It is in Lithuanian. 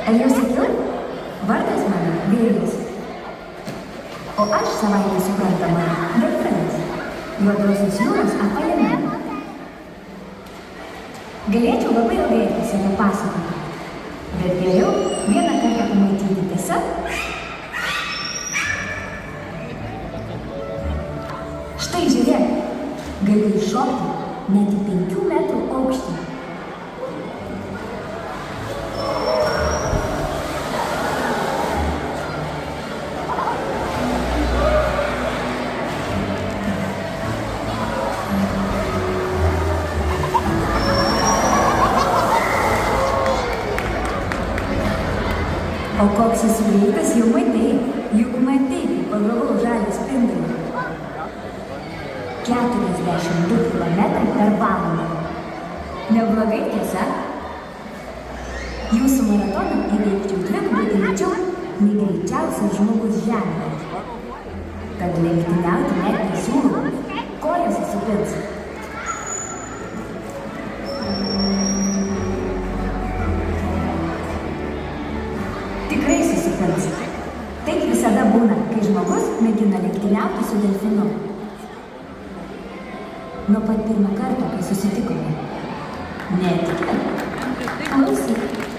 Ar jau sakiau? Vardas mano Vėjas. O aš savaime suprantama delfinas. Juodosios jūros apvalina. Galėčiau labai ilgai apie save pasakoti, bet geriau vieną kartą pamatyti tiesa. Štai žiūrėk, galiu iššokti net į 5 metrų aukštį. O koks jis greitas, jau matei, juk matei, kaip pagavau žalią spindulį. 42 km per valandą. Neblogai, tiesa? Jūsų maratoną įveikčiau dvigubai greičiau nei greičiausias žmogus žemėje. Kad lenktyniauti net nesiūlau, kojas susipins. Tikrai susipins. Taip visada būna, kai žmogus mėgina lenktyniauti su delfinu. Nuo pat pirmo karto, kai susitikome. Netikėt. Klausyk.